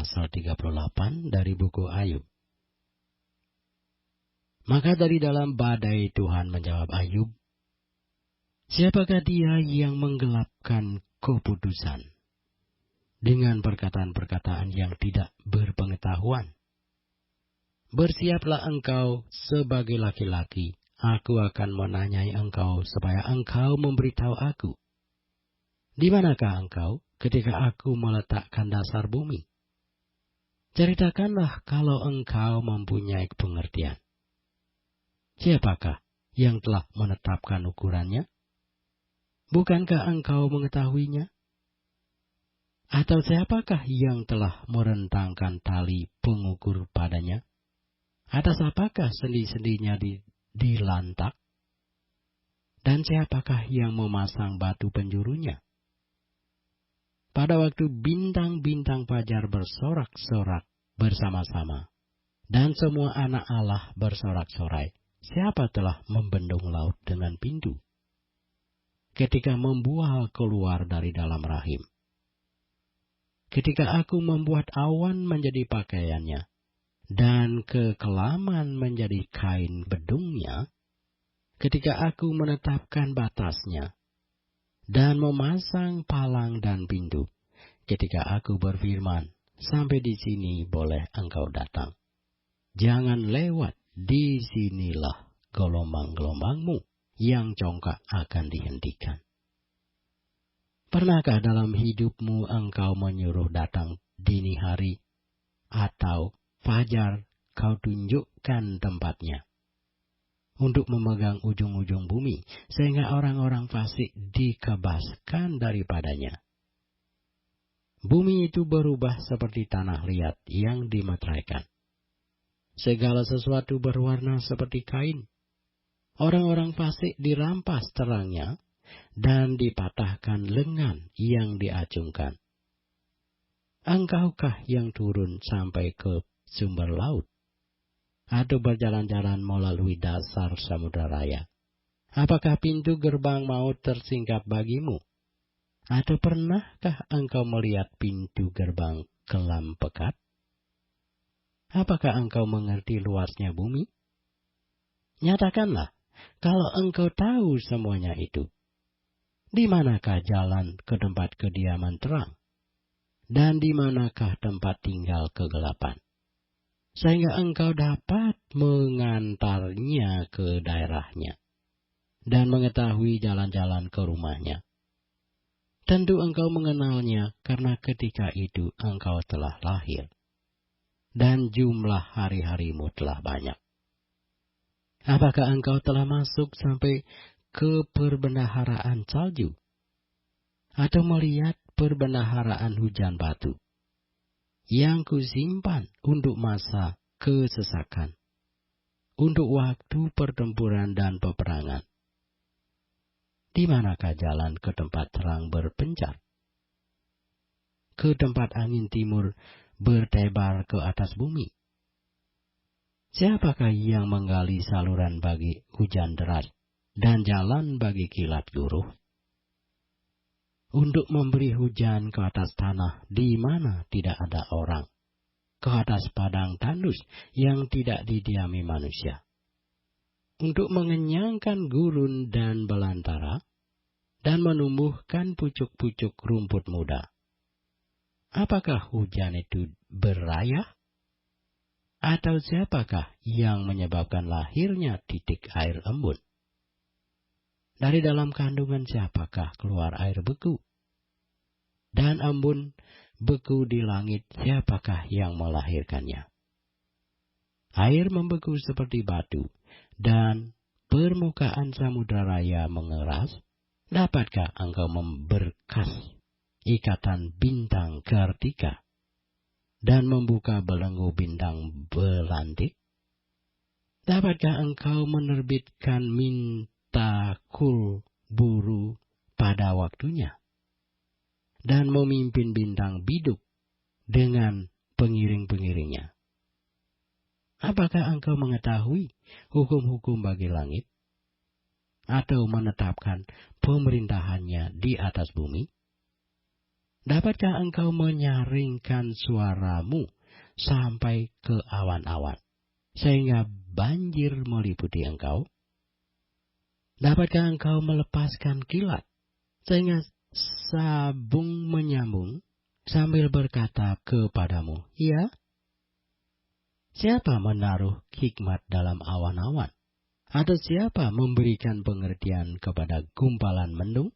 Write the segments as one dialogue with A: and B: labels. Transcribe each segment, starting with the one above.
A: pasal 38 dari buku Ayub. Maka dari dalam badai Tuhan menjawab Ayub, siapakah dia yang menggelapkan keputusan dengan perkataan-perkataan yang tidak berpengetahuan? Bersiaplah engkau sebagai laki-laki, aku akan menanyai engkau supaya engkau memberitahu aku. Di manakah engkau ketika aku meletakkan dasar bumi? Ceritakanlah kalau engkau mempunyai pengertian. Siapakah yang telah menetapkan ukurannya? Bukankah engkau mengetahuinya? Atau siapakah yang telah merentangkan tali pengukur padanya? Atas apakah sendi-sendinya dilantak? Dan siapakah yang memasang batu penjurunya? Pada waktu bintang-bintang fajar bersorak-sorak bersama-sama, dan semua anak Allah bersorak-sorai, siapa telah membendung laut dengan pintu? Ketika membual keluar dari dalam rahim. Ketika aku membuat awan menjadi pakaiannya, dan kekelaman menjadi kain bedungnya, ketika aku menetapkan batasnya, dan memasang palang dan pintu, ketika aku berfirman, sampai di sini boleh engkau datang. Jangan lewat, di sinilah gelombang-gelombangmu yang congkak akan dihentikan. Pernahkah dalam hidupmu engkau menyuruh datang dini hari, atau fajar kau tunjukkan tempatnya, untuk memegang ujung-ujung bumi, sehingga orang-orang fasik dikebaskan daripadanya? Bumi itu berubah seperti tanah liat yang dimeteraikan. Segala sesuatu berwarna seperti kain. Orang-orang fasik dirampas terangnya, dan dipatahkan lengan yang diacungkan. Engkaukah yang turun sampai ke sumber laut, atau berjalan-jalan melalui dasar samudera raya? Apakah pintu gerbang maut tersingkap bagimu? Atau pernahkah engkau melihat pintu gerbang kelam pekat? Apakah engkau mengerti luasnya bumi? Nyatakanlah, kalau engkau tahu semuanya itu. Di manakah jalan ke tempat kediaman terang? Dan di manakah tempat tinggal kegelapan? Sehingga engkau dapat mengantarnya ke daerahnya, dan mengetahui jalan-jalan ke rumahnya. Tentu engkau mengenalnya, karena ketika itu engkau telah lahir, dan jumlah hari-harimu telah banyak. Apakah engkau telah masuk sampai ke perbendaharaan salju, atau melihat perbendaharaan hujan batu, yang kusimpan untuk masa kesesakan, untuk waktu pertempuran dan peperangan? Di manakah jalan ke tempat terang berpencar? Ke tempat angin timur bertebar ke atas bumi? Siapakah yang menggali saluran bagi hujan deras, dan jalan bagi kilat guruh? Untuk memberi hujan ke atas tanah di mana tidak ada orang, ke atas padang tandus yang tidak didiami manusia. Untuk mengenyangkan gurun dan belantara, dan menumbuhkan pucuk-pucuk rumput muda. Apakah hujan itu berayah? Atau siapakah yang menyebabkan lahirnya titik air embun? Dari dalam kandungan siapakah keluar air beku? Dan embun beku di langit, siapakah yang melahirkannya? Air membeku seperti batu, dan permukaan samudera raya mengeras. Dapatkah engkau memberkas ikatan bintang Kartika, dan membuka belenggu bintang belantik? Dapatkah engkau menerbitkan mintakul buru pada waktunya, dan memimpin bintang biduk dengan pengiring-pengiringnya? Apakah engkau mengetahui hukum-hukum bagi langit, atau menetapkan pemerintahannya di atas bumi? Dapatkah engkau menyaringkan suaramu sampai ke awan-awan, sehingga banjir meliputi engkau? Dapatkah engkau melepaskan kilat, sehingga sabung menyambung sambil berkata kepadamu, ya? Siapa menaruh hikmat dalam awan-awan? Atau siapa memberikan pengertian kepada gumpalan mendung?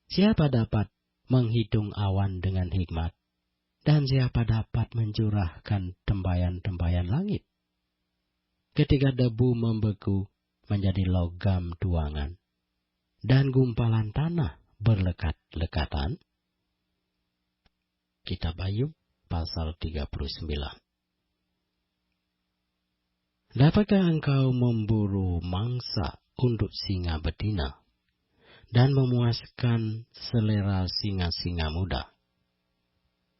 A: Siapa dapat menghitung awan dengan hikmat? Dan siapa dapat mencurahkan tempayan-tempayan langit? Ketika debu membeku menjadi logam tuangan, dan gumpalan tanah berlekat-lekatan. Kitab Ayub pasal 39. Dapatkah engkau memburu mangsa untuk singa betina, dan memuaskan selera singa-singa muda?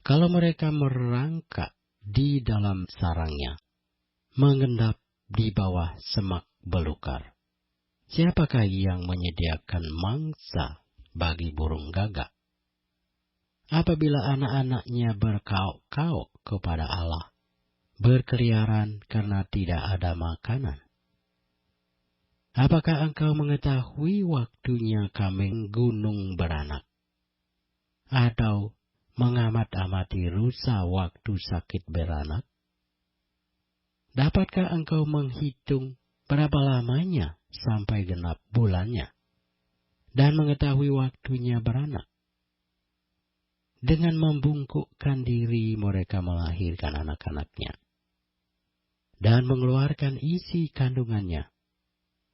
A: Kalau mereka merangkak di dalam sarangnya, mengendap di bawah semak belukar, siapakah yang menyediakan mangsa bagi burung gagak? Apabila anak-anaknya berkauk-kauk kepada Allah, berkeliaran karena tidak ada makanan. Apakah engkau mengetahui waktunya kambing gunung beranak? Atau mengamat-amati rusa waktu sakit beranak? Dapatkah engkau menghitung berapa lamanya sampai genap bulannya, dan mengetahui waktunya beranak? Dengan membungkukkan diri mereka melahirkan anak-anaknya, dan mengeluarkan isi kandungannya.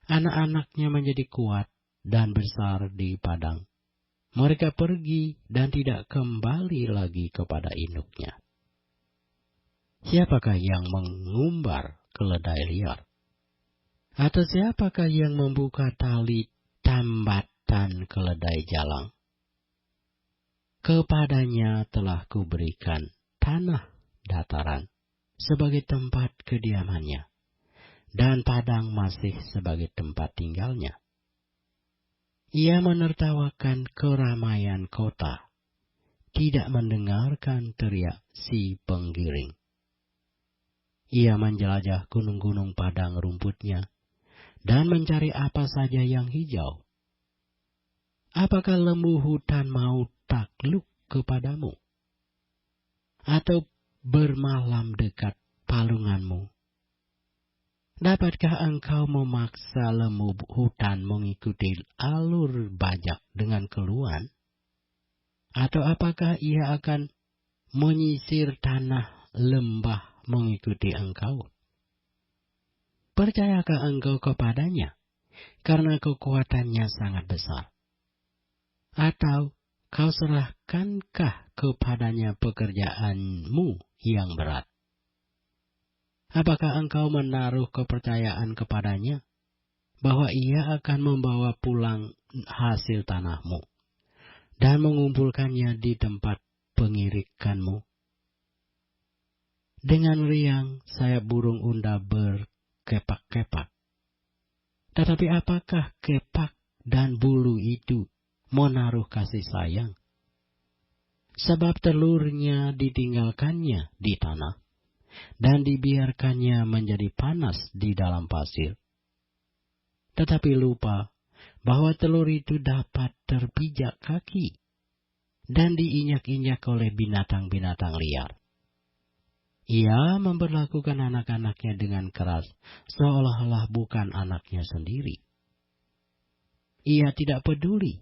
A: Anak-anaknya menjadi kuat dan besar di padang. Mereka pergi dan tidak kembali lagi kepada induknya. Siapakah yang mengumbar keledai liar? Atau siapakah yang membuka tali tambatan keledai jalang? Kepadanya telah kuberikan tanah dataran sebagai tempat kediamannya, dan padang masih sebagai tempat tinggalnya. Ia menertawakan keramaian kota, tidak mendengarkan teriak si penggiring. Ia menjelajah gunung-gunung padang rumputnya, dan mencari apa saja yang hijau. Apakah lembu hutan mau takluk kepadamu? Atau bermalam dekat palunganmu? Dapatkah engkau memaksa lembu hutan mengikuti alur bajak dengan keluhan? Atau apakah ia akan menyisir tanah lembah mengikuti engkau? Percayakah engkau kepadanya, karena kekuatannya sangat besar? Atau kau serahkankah kepadanya pekerjaanmu yang berat? Apakah engkau menaruh kepercayaan kepadanya, bahwa ia akan membawa pulang hasil tanahmu, dan mengumpulkannya di tempat pengirikanmu? Dengan riang sayap burung unta berkepak-kepak. Tetapi apakah kepak dan bulu itu menaruh kasih sayang? Sebab telurnya ditinggalkannya di tanah, dan dibiarkannya menjadi panas di dalam pasir. Tetapi lupa bahwa telur itu dapat terpijak kaki, dan diinjak-injak oleh binatang-binatang liar. Ia memperlakukan anak-anaknya dengan keras, seolah-olah bukan anaknya sendiri. Ia tidak peduli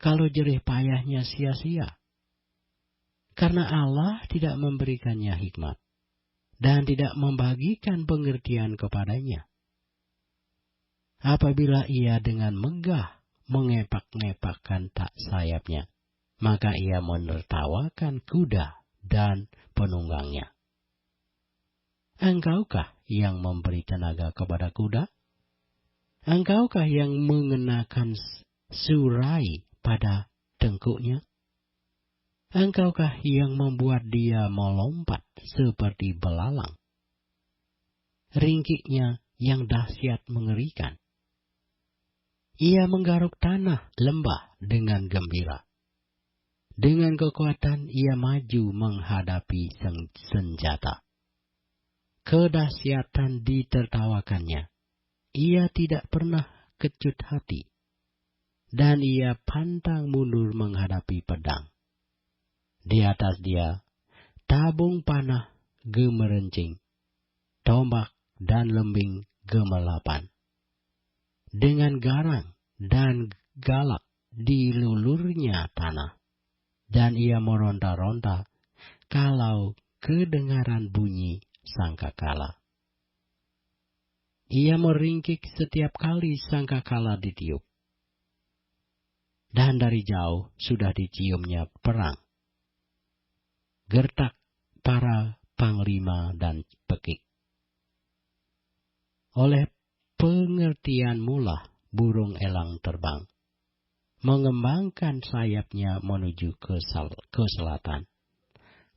A: kalau jerih payahnya sia-sia, karena Allah tidak memberikannya hikmat, dan tidak membagikan pengertian kepadanya. Apabila ia dengan megah mengepak-ngepakkan tak sayapnya, maka ia menertawakan kuda dan penunggangnya. Engkaukah yang memberi tenaga kepada kuda? Engkaukah yang mengenakan surai pada tengkuknya? Engkaukah yang membuat dia melompat seperti belalang? Ringkiknya yang dahsyat mengerikan. Ia menggaruk tanah lembah dengan gembira, Dengan kekuatan ia maju menghadapi senjata. Kedahsyatan ditertawakannya. Ia tidak pernah kecut hati. Dan ia pantang mundur menghadapi pedang. Di atas dia, tabung panah gemerencing, tombak dan lembing gemelapan. Dengan garang dan galak dilulurnya tanah, dan ia meronta-ronta kalau kedengaran bunyi sangkakala. Ia meringkik setiap kali sangkakala ditiup. Dan dari jauh sudah diciumnya perang. Gertak para panglima dan pekik. Oleh pengertian mula burung elang terbang, mengembangkan sayapnya menuju ke selatan.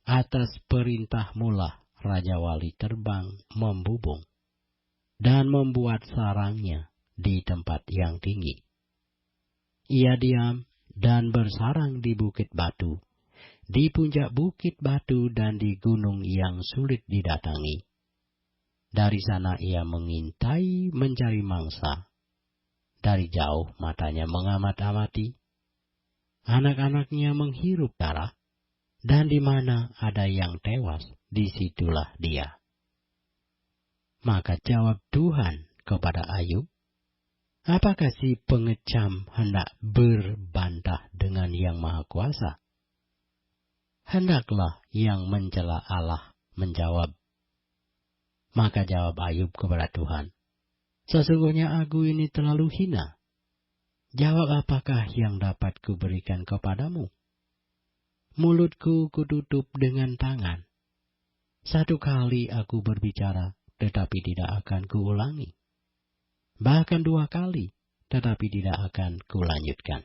A: Atas perintah mula Raja Wali terbang membubung dan membuat sarangnya di tempat yang tinggi. Ia diam dan bersarang di bukit batu, di puncak bukit batu dan di gunung yang sulit didatangi. Dari sana ia mengintai mencari mangsa. Dari jauh matanya mengamat-amati. Anak-anaknya menghirup darah, dan di mana ada yang tewas, disitulah dia. Maka jawab Tuhan kepada Ayub, apakah si pengecam hendak berbantah dengan Yang Maha Kuasa? Hendaklah yang mencela Allah menjawab. Maka jawab Ayub kepada Tuhan, sesungguhnya aku ini terlalu hina. Jawab apakah yang dapat kuberikan kepadamu? Mulutku kututup dengan tangan. Satu kali aku berbicara, tetapi tidak akan kuulangi. Bahkan 2 kali, tetapi tidak akan kulanjutkan.